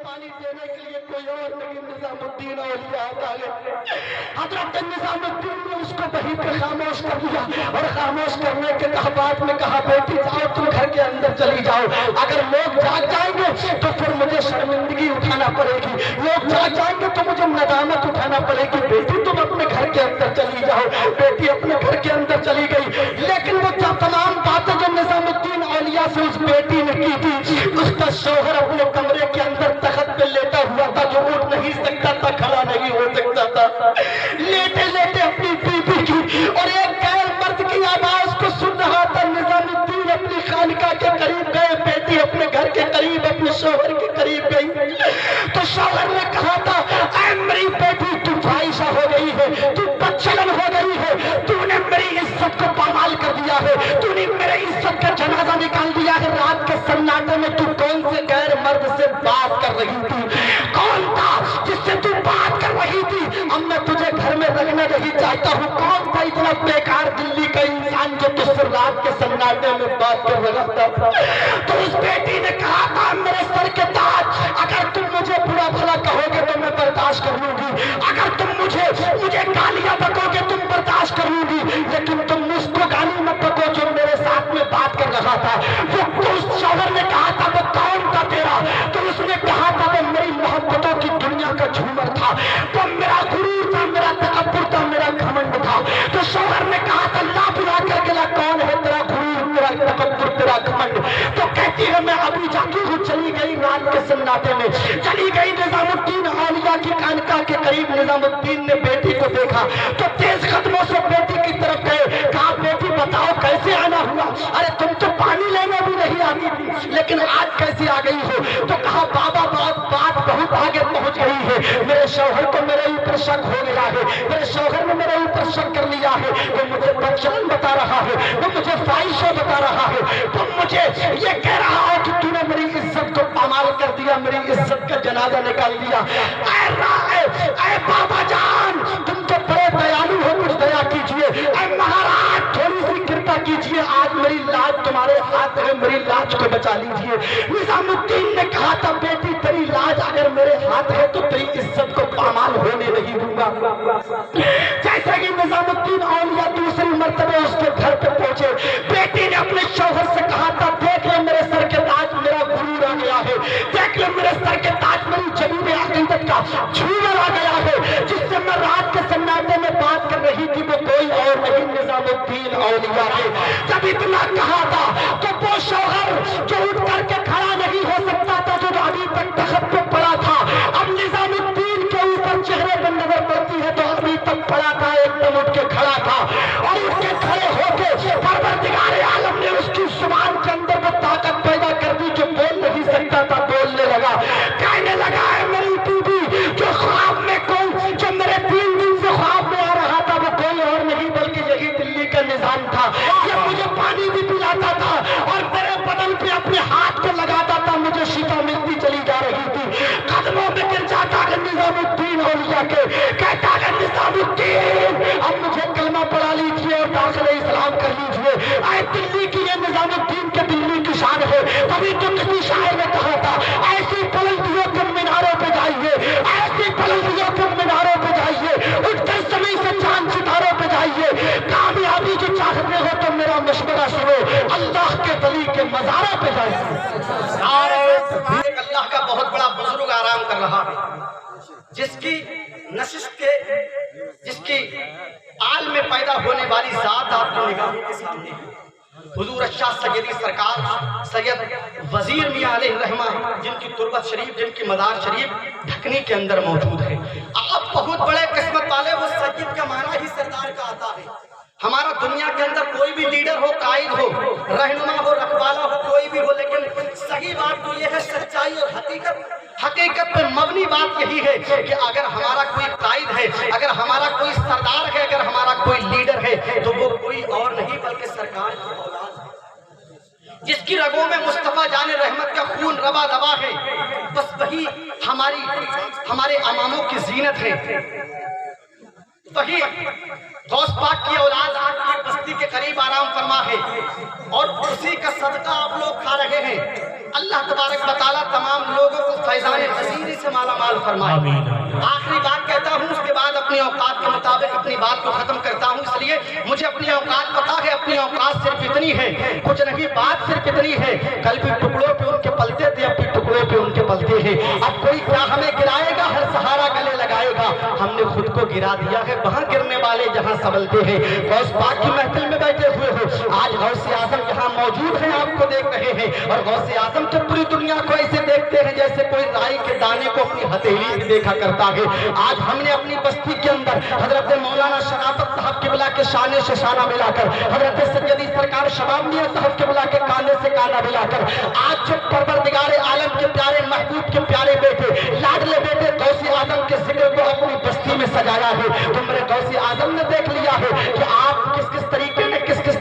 पानी देने के लिए कोई और नहीं, निजामुद्दीन औलिया आता है। हजरत निजामुद्दीन ने उसको वहीं पे खामोश कर दिया और खामोश करने के बाद में कहा, बेटी जाओ तुम घर के अंदर चली जाओ, अगर लोग जाग जाएंगे तो फिर मुझे शर्मिंदगी उठाना पड़ेगी, लोग जाग जाएंगे तो मुझे नदामत उठाना पड़ेगी, बेटी तुम अपने घर के अंदर चली जाओ। बेटी अपने घर के अंदर चली गई, लेकिन वो तमाम बातें जो निजामुद्दीन औलिया से उस बेटी ने की थी, उसका शौहर अपने कमरे के अंदर तख्त पे लेटा हुआ था, जो उठ नहीं सकता था, खड़ा नहीं हो सकता था, लेटे लेटे अपनी बीबी की और एक गैर मर्द की आवाज को सुन रहा था। निजामुद्दीन अपनी खानका के करीब गए, बेटी अपने घर के करीब, अपने शौहर के करीब गई तो शौहर ने कहा था, ऐ मेरी बेटी तू फाहिशा हो गई है, तू बदचलन हो गई है, तूने मेरी इज्जत को पामाल कर दिया है, तूने मेरी इज्जत का जनाजा निकाल दिया है। रात के सन्नाटे में तू कौन से गैर मर्द से बात कर रही थी, कौन था जिससे तू बात कर रही थी? अब मैं तुझे घर में रखना नहीं चाहता हूँ। कौन था इतना बेकार दिल्ली का इंसान जो तुझसे रात के सन्नाटे में बात कर रहा था? तो उस बेटी ने कहा था, मेरे सर के ताज, अगर तुम मुझे बुरा भला कहोगे तो मैं बर्दाश्त कर लूंगी, अगर तुम मुझे गालियां बकोगे तुम बर्दाश्त कर लूंगी, लेकिन तुम मुझको गाली मत बको जो मेरे साथ में बात कर रहा था। वो तो उस शौहर ने कहा था, वो कौन था तेरा? तो उसने कहा था, वो मेरी मोहब्बतों की दुनिया का झूमर था, वो मेरा गुरूर था, मेरा तकब्बुर था, मेरा घमंड था। तो शौहर ने कहा था, ला बुला कर गला, कौन है तेरा गुरूर, तेरा तकब्बुर, तेरा घमंड? तो कहती है, मैं अभी जाती हूँ। चली गई रात के सन्नाटे में, चली गई निजामुद्दीन औलिया की खानका के करीब। निजामुद्दीन ने बेटी को देखा तो तेज कदमों से बेटी की तरफ गए, कहा, बेटी बताओ कैसे आना हुआ? अरे तुम तो पानी लेने भी नहीं आती थी, लेकिन आज कैसे आ गई हो? तो कहा, बाबा बात बहुत आगे पहुंच गई है, मेरे शौहर को मेरे ऊपर शक हो गया है, मेरे शौहर ने मेरे ऊपर शक कर लिया है, वो मुझे बदचलन बता रहा है, वो मुझे फाहिशा बता रहा है, वो मुझे ये कह रहा है कि तूने मेरी इज्जत को पामाल कर दिया, मेरी इज्जत का जनाजा निकाल दिया। ऐ बाबा जान, तुम तो बड़े दयालु हो, कुछ दया कीजिए। ऐ महाराज, थोड़ी सी कृपा कीजिए, आज मेरी लाज तुम्हारे हाथ है, मेरी लाज को बचा लीजिए। निजामुद्दीन ने कहा था, बेटी तेरी लाज अगर मेरे हाथ है तो तेरी इज्जत को पामाल होने नहीं दूंगा। जैसे कि निजामुद्दीन औलिया दूसरी मर्तबे उसके घर पे पहुंचे, बेटी ने अपने शौहर से कहा था, देख ले मेरे सर के ताज, मेरा गुरूर आ गया है, देख ले मेरे सर के ताज, मेरी जमीन अकीदत का झूमर आ गया है, जिससे मैं रात के सन्नाटे में बात कर रही थी, वो कोई और नहीं, निजामुद्दीन औलिया है। जब इतना कहा था तो वो शौहर जो उठ करके खड़ा नहीं हो सकता था, जो अभी तक तख्त पे पड़ा था, अब निजामुद्दीन के ऊपर चेहरे पर नजर पड़ती है तो अभी तक पड़ा था, एकदम उठ के खड़ा था और उठ के खड़े होके परवरदिगार आलम ने उसकी जुबान के अंदर वो ताकत पैदा कर दी जो बोल नहीं सकता था, बोलने लगा, कहने लगा, है मेरी बीबी, जो ख्वाब में कोई, जो मेरे 3 दिन से ख्वाब में आ रहा था, वो कोई और नहीं बल्कि यही दिल्ली का निजाम था। ये मुझे पानी भी पिलाता था और मेरे बदन पे अपने हाथ को लगाता था, मुझे शिफा मिलती चली जा रही थी। कदमों में गिर जाता है निजामुद्दीन औलिया के, कहता है, निजामुद्दीन अब मुझे कलमा पढ़ा लीजिए और दाखिल इस्लाम कर लीजिए। आए दिल्ली की, ये निजामुद्दीन के दिल्ली की शान है। कभी तो किसी शायर ने कहा था, ऐसी बुलंदियों के मीनारों पे जाइए, ऐसी बुलंदियों के मीनारों पे जाइए, उठते समय से चांद सितारों पे जाइए, कामयाबी जो चाहते हो तो मेरा मशवरा सुनो, अल्लाह के वली के मज़ारों पे जाइए। अल्लाह का बहुत बड़ा बुजुर्ग आराम कर रहा है, जिसकी नशिस्त के, जिसकी आल में पैदा होने वाली जात आपकी निगाहों के सामने है। हुजूर अशाह सैयदी सरकार सैयद वजीर मियां अलैहि रहमा, जिनकी तुर्बत शरीफ, जिनकी मज़ार शरीफ ढकनी के अंदर मौजूद है। आप बहुत बड़े किस्मत वाले, वो सैयद का माना ही सरदार का आता है। हमारा दुनिया के अंदर कोई भी लीडर हो, कायद हो, रहनुमा हो, रखवाला हो, कोई भी हो, लेकिन सही बात तो यह है, सच्चाई और हकीकत पे मबनी बात यही है कि अगर हमारा कोई कायद है, अगर हमारा कोई सरदार है, अगर हमारा कोई लीडर है, तो वो कोई और नहीं बल्कि सरकार की औलाद है, जिसकी रगों में मुस्तफा जाने रहमत का खून रवा दवा है। बस वही हमारे अमामों की जीनत है, वही गौस पाक की औलाद आपकी बस्ती के करीब आराम फरमा है और उसी का सदका आप लोग खा रहे हैं। अल्लाह तबारक व तआला तमाम लोगों को फैज़ान नसीरी से माला माल फरमाए। आखिरी बात कहता हूँ, उसके बाद अपनी औकात के मुताबिक अपनी बात को खत्म करता हूँ, इसलिए मुझे अपनी औकात पता है। अपनी औकात सिर्फ इतनी है, कुछ नहीं, बात सिर्फ इतनी है, कल भी टुकड़ों पे उनके पलते थे, अब भी टुकड़ों पे उनके पलते हैं। अब कोई क्या हमें गिराएगा, हर सहारा गले लगाएगा। हमने खुद को गिरा दिया है, वहां गिरने वाले जहां संभलते हैं। गौस पाक की महफिल में बैठे हुए हो, आज गौसे आजम यहाँ मौजूद है, आपको देख रहे हैं। और गौसे आजम तो पूरी दुनिया को ऐसे देखते हैं जैसे कोई राई के दाने को अपनी हथेली से देखा करता है। आज हमने अपनी बस्ती के अंदर हजरत मौलाना शराफत साहब के बुला के शाने से शाना मिलाकर, हजरत सैयदी सरकार शबाब मियां साहब के बुला के काने से काना मिलाकर, आज जो परवरदिगारे आलम के प्यारे महबूब के प्यारे बेटे, लाडले बेटे गौसे आजम के जिक्र को अपनी बस्ती में सजाया है। तो मेरे गौसे आजम ने देख लिया है कि आप किस किस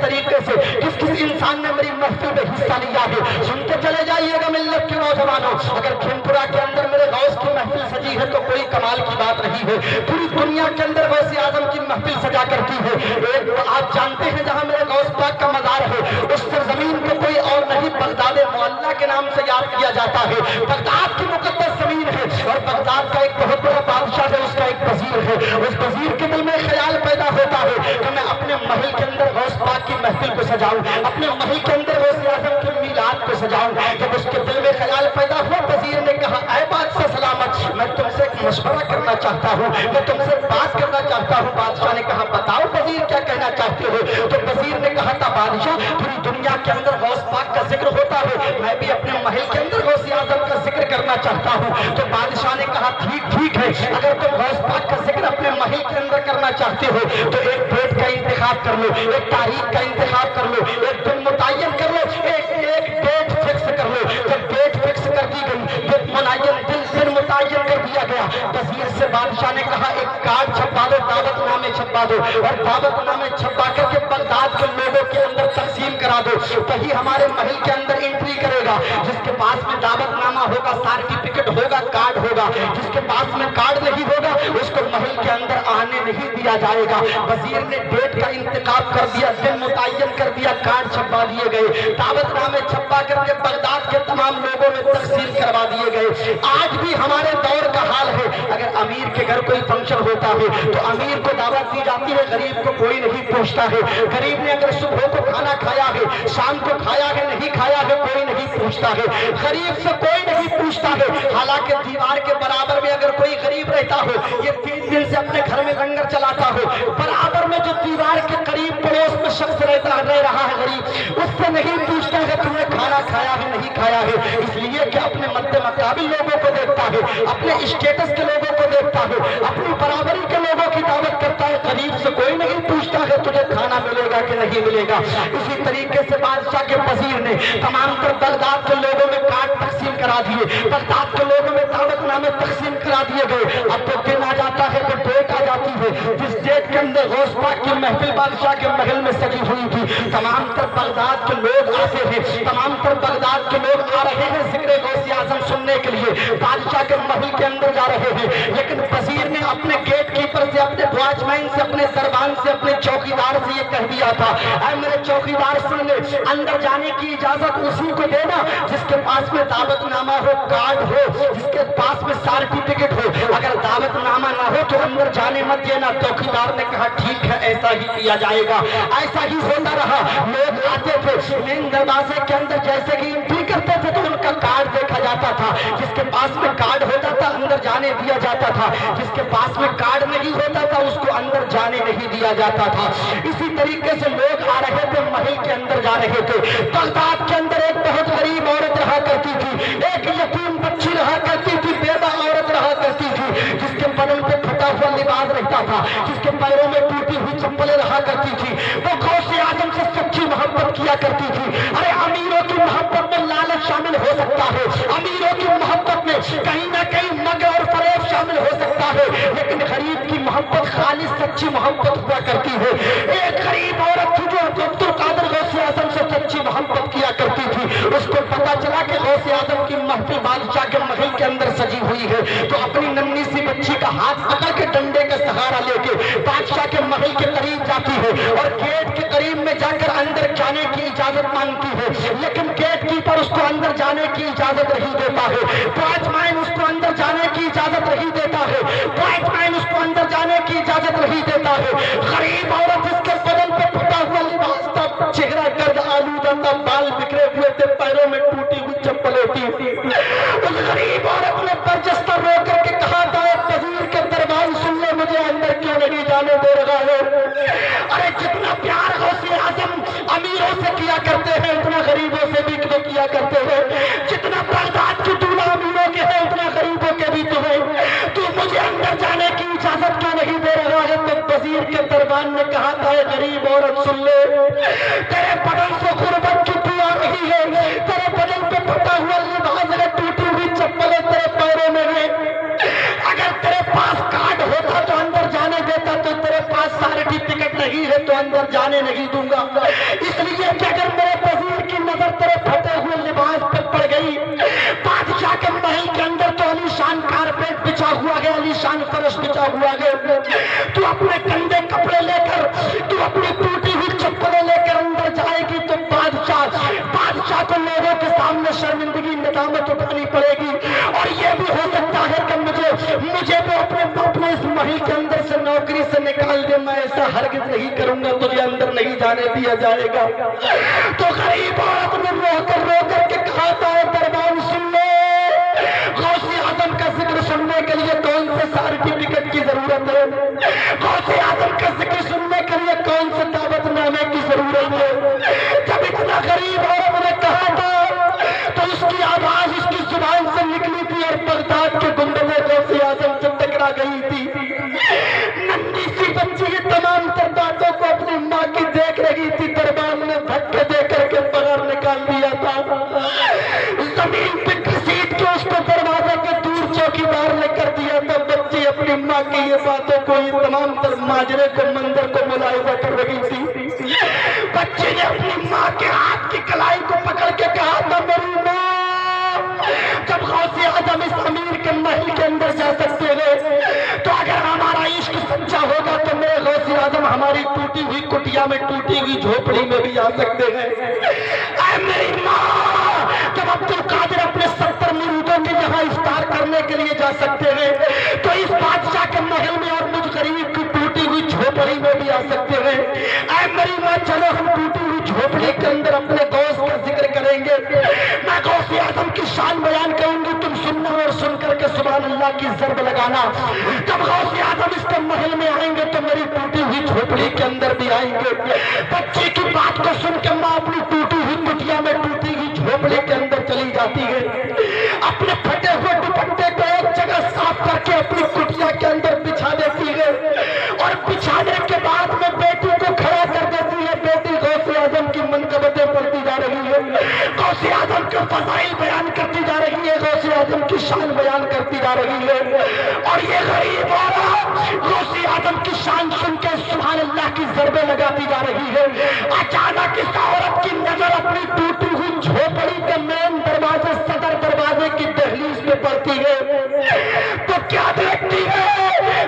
तरीके से किस किस इंसान ने मेरी महफिल में हिस्सा लिया है। सुनते चले जाइएगा मिल्लत के नौजवानों, अगर खेमपुरा के अंदर मेरे गौस की महफिल सजी है तो कोई कमाल की बात नहीं है। पूरी दुनिया के अंदर गौसे आजम की महफिल सजा करती है। एक तो आप जानते हैं जहां मेरे गौस पाक का मज़ार है, उस सरजमीन को कोई और नहीं बगदाद मोहल्ला के नाम से याद किया जाता है। बगदाद की मुकद्दस जमीन है और बगदाद का एक बहुत बड़ा बादशाह है, उसका एक वजीर है। उस वजीर के दिल में ख्याल पैदा होता है कि मैं अपने महल के अंदर गौस पाक की महफिल को सजाऊं, अपने महल के अंदर गौसे आजम के मीलाद को सजाऊं। जब उसके दिल में ख्याल पैदा हुआ, वजीर ने कहा, ऐ बादशाह सलामत, मैं तुमसे एक मशवरा करना चाहता हूँ, मैं तुमसे बात करना चाहता हूँ। बादशाह ने कहा, बताओ वजीर क्या कहना चाहते हो। तो वजीर ने कहा था, बादशाह पूरी दुनिया के अंदर गौस पाक का जिक्र होता है, मैं भी अपने महल के अंदर गौसे आजम का जिक्र करना चाहता हूँ। तो बादशाह ने कहा, ठीक है, अगर तुम गौस पाक का जिक्र अपने महल के अंदर करना चाहते हो तो एक डेट का इंतखाब कर लो, एक तारीख का इंतखाब कर लो, एक दिन मुतय्यन कर लो, एक डेट फिक्स कर लो। जब डेट फिक्स कर दी गई, डेट मुतय्यन दिन मुतय्यन कर दिया गया, वजीर से बादशाह ने कहा, एक कार्ड छपवा दो, दावतनामे छपवा दो और दावतनामे छपवा करके बगदाद के लोगों के अंदर तकसीम करा दो। वही हमारे महल के अंदर एंट्री करेगा, जिसके पास में दावतनामा होगा, सर्टिफिकेट होगा, कार्ड होगा। जिसके पास में कार्ड नहीं होगा उसको महल के अंदर आने नहीं दिया जाएगा। वजीर ने डेट का इंतखाब कर दिया, दिन मुतय्यन कर दिया, कार्ड छपवा दिए गए, दावतनामे छपवा करके बगदाद के तमाम लोगों में तकसीम करवा दिए गए। आज भी हमारे दौर का हाल है, अगर अमीर के घर कोई फंक्शन होता है तो अमीर को दावत दी जाती है, गरीब को कोई नहीं पूछता है। गरीब ने अगर सुबह को खाना खाया है, शाम को खाया है, नहीं खाया है, कोई नहीं पूछता है। गरीब से कोई नहीं पूछता है। हालांकि दीवार के बराबर में अगर कोई गरीब रहता हो, ये 3 दिन से अपने घर में लंगर चलाता हो, बराबर में जो दीवार के करीब पड़ोस में शख्स रह रहा है गरीब, उससे नहीं पूछता है तुमने खाना खाया है, नहीं खाया है। इसलिए कि अपने मद्दे मुकाबिल लोगों को देखता है, अपने स्टेटस के लोगों को देखता है, अपनी बराबरी के लोगों की दावत करता है। गरीब से कोई नहीं पूछता है तुझे खाना मिलेगा कि नहीं मिलेगा। इसी तरीके से बादशाह के वजीर ने तमाम तर बगदाद के लोगों में कार्ड तकसीम करा दिए, बगदाद के लोगों में दावतनामे तकसीम करा दिए गए। अब तो दिन आ जाता है, तो डेट आ जाती है, जिस डेट के अंदर गौस पाक की महफिल बादशाह के महल में सजी हुई थी। तमाम तर बगदाद के लोग आते हैं, तमाम तर बगदाद के लोग आ रहे हैं जिक्र गौसे आजम सुनने के लिए, बादशाह के महल के अंदर जा रहे हैं। लेकिन वजीर ने अपने गेट कीपर से, अपने वॉचमैन से, अपने दरबान से, अपने चौकीदार से ये कह दिया था, ऐ मेरे चौकीदार सुन ले, अंदर जाने की इजाजत उसी को देना जिसके पास में दावतनामा हो, कार्ड हो, जिसके पास में सर्टिफिकेट हो। अगर दावतनामा ना हो तो अंदर जाने मत देना। चौकीदार ने कहा, ठीक है, ऐसा ही किया जाएगा। ऐसा ही होता रहा। लोग आते थे, मेन दरवाजे के अंदर जैसे कि एंट्री करते थे तो उनका कार्ड देखा जाता था। जिसके पास में कार्ड होता था अंदर जाने दिया जाता था, जिसके पास में कार्ड नहीं होता था उसको अंदर जाने नहीं दिया जाता था। इसी तरीके से लोग आ रहे थे, महल के अंदर जा रहे थे। बगदाद के अंदर एक बहुत गरीब औरत रहा करती थी, एक यतीम बच्ची रहा करती थी, बेवा औरत रहा करती थी, जिसके बदन पे फटा हुआ लिबास रहता था, जिसके पैरों में टूटी हुई चप्पलें रहा करती थी। वो गौसे आजम से सच्ची मोहब्बत किया करती थी। अरे अमीरों की मोहब्बत में लालच शामिल हो सकता है, अमीरों की मोहब्बत में कहीं ना कहीं मगर और फरेब शामिल हो सकता है, लेकिन गरीब की मोहब्बत खालिस सच्ची मोहब्बत हुआ करती है। एक गरीब औरत थी जो अब्दुल कादिर गौसे आजम से सच्ची मोहब्बत किया करती थी। उसको पता चला कि गौसे आजम की महफिल बादशाह के महल के अंदर सजी हुई है, तो अपनी नन्ही सी बच्ची का हाथ पकड़ के डंडे का सहारा लेके बादशाह के महल के करीब जाती है और गेट के करीब में जाकर अंदर जाने की इजाजत मांगती है, लेकिन गेट कीपर उसको अंदर जाने की इजाजत नहीं देता है। वॉचमैन उसको अंदर जाने की इजाजत नहीं देता है। वॉचमैन उसको अंदर जाने की इजाजत नहीं देता है। गरीब औरत जिसके बदन पे फटा हुआ लिबास था, चेहरा गर्द आलूदा था, बाल बिखरे हुए थे, पैरों में टूटी हुई चप्पलें थी, उस गरीब औरत ने बरजस्ता रो करके कहा था, वजीर के दरबार सुन ले, मुझे अंदर क्यों नहीं जाने दे रहा है। अरे जितना प्यार गौसे आजम अमीरों से किया करते हैं उतना गरीबों से भी क्यों किया करते हैं। जितना बगदाद की दूल्हा अमीरों के है उतना गरीबों के भी तुम्हें, तू मुझे अंदर जाने की इजाजत क्यों नहीं दे रहा है। तो वजीर के दरबार ने कहा था, गरीब औरत सुन ले, तेरे बदन से गुर्बत की बू आ रही है, तेरे बदन पे फटा हुआ लिबास है, टूटी हुई चप्पलें तेरे पैरों में है। अगर तेरे पास कार्ड होता तो अंदर जाने देता, तो तेरे पास सर्टिफिकेट नहीं है तो अंदर जाने नहीं दूंगा। इसलिए कि अगर मेरे वजीर की नजर तेरे फटे हुए लिबास पर पड़ गई, बादशाह के महल के अंदर तो आलीशान कारपेट बिछा हुआ है, आलीशान फर्श बिछा हुआ है, तू अपने कंधे कपड़े लेकर, तू अपनी टूटी हुई चप्पलें लेकर अंदर जाएगी तो बादशाह को लोगों के सामने शर्मिंदगी नदामत उठानी पड़ेगी। और ये भी हो सकता है कि मुझे वो अपने इस महल के अंदर से नौकरी से निकाल दे। मैं ऐसा हरगिज नहीं करूंगा, तुझे अंदर नहीं जाने दिया जाएगा। तो गरीब औरत ने रो कर के कहा था, दरबार सुन ले, गौसे आजम का जिक्र सुनने के लिए कौन से सर्टिफिकेट की जरूरत है, गौसे आजम का जिक्र सुनने के लिए कौन से दावतनामे की जरूरत है। जब इतना गरीब औरत ने कहा था तो उसकी आवाज उसकी जुबान से निकली थी और बगदाद के गुंबद गौसे आजम से टकरा गई थी। नन्ही सी बच्ची ये तमाम तर बातों को अपनी माँ की देख रही थी। दरबार ने धक्के दे करके बाहर निकाल दिया था, जमीन पे घसीट के उसको दरवाजे के दूर चौकीदार ने कर दिया था। बच्ची अपनी माँ की ये बातों को, ये तमाम तर माजरे को, मंदिर को मुलाहिजा कर रही थी। बच्चे ने अपनी माँ के हाथ की कलाई को पकड़ के कहा था, मेरी माँ, जब गौसे आजम इस अमीर के महल के अंदर जा सकते हैं तो अगर हमारा इश्क सच्चा होगा तो मेरे गौसे आजम हमारी टूटी हुई कुटिया में, टूटी हुई झोपड़ी में भी आ सकते हैं। ऐ मेरी माँ, जब अब्दुल कादिर अपने 70 मुरीदों के यहाँ इफ्तार करने के लिए जा सकते हैं तो इस बादशाह के महल में और मुझ गरीब की टूटी हुई झोपड़ी में भी आ सकते हैं। ऐ मेरी माँ, चलो हम टूटी हुई झोपड़ी के अंदर अपने गौस का जिक्र करेंगे। मैं गौसे आजम की शान बयान करूंगी, तुम सुनना और सुन करके सुभान अल्लाह की ज़र्ब लगाना। जब गौसे आजम इसके महल में आएंगे तो मेरी टूटी हुई झोपड़ी के अंदर भी आएंगे। बच्चे की बात को सुन के माँ अपनी टूटी हुई कुटिया में, टूटी हुई झोपड़ी के अंदर चली जाती है। अपने फटे हुए दुपट्टे को एक जगह साफ करके अपनी कुटिया के अंदर बिछा देती है और बिछाने के बाद में बेटी को खड़ा कर देती है। बेटी गौसे आजम की मनकबतें पढ़ती जा रही है, गौसे आजम के फज़ाइल बयान करती जा रही है, गौसे आजम की शान बयान करती जा रही है। और ये गरीब औरत गौसे आजम की शान सुन के सुभान अल्लाह की ज़रबे लगाती जा रही है। अचानक इस औरत की नजर अपनी टूटी हुई झोपड़ी के मेन दरवाजे, सदर दरवाजे की दहलीज में पड़ती है तो क्या देखती है,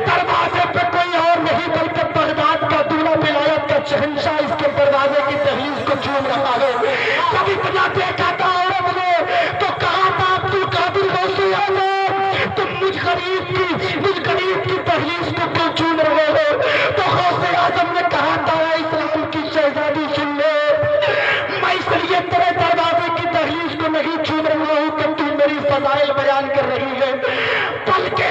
दरवाजे पे कोई और नहीं बल्कि बगदाद का दूल्हा, विलायत का शहंशाह इसके दरवाजे की दहलीज को चूम रहा है। जब इतना देखा था औरत ने तो कहा था, अब्दुल कादिर गौसे आजम, तुम मुझ गरीब की दहलीज को क्यों चूम रहे हो। तो गौसे आजम ने कहा था, इस्लाम की शहजादी सुन ले, मैं इसलिए तेरे दरवाजे की दहलीज को नहीं चूम रहा हूँ कि तू मेरी फज़ाइल बयान कर रही है, बल्कि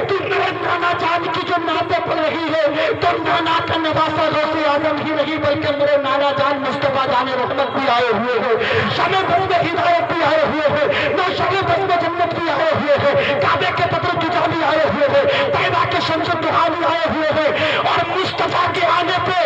तू मेरे नाना जान की जो नाते पड़ रही है, तो नाना का नवासा गौसे आजम ही नहीं बल्कि मेरे नाना जान मुस्तफा जान रहमत भी आए हुए हैं, शमे बस में हिदायत भी आए हुए हैं, नौशबे बस में जन्नत भी आए हुए हैं, काबे के बदर तुजा भी आए हुए हैं, तैबा के शम्स दुहा भी आए हुए हैं। और मुस्तफा के आने पे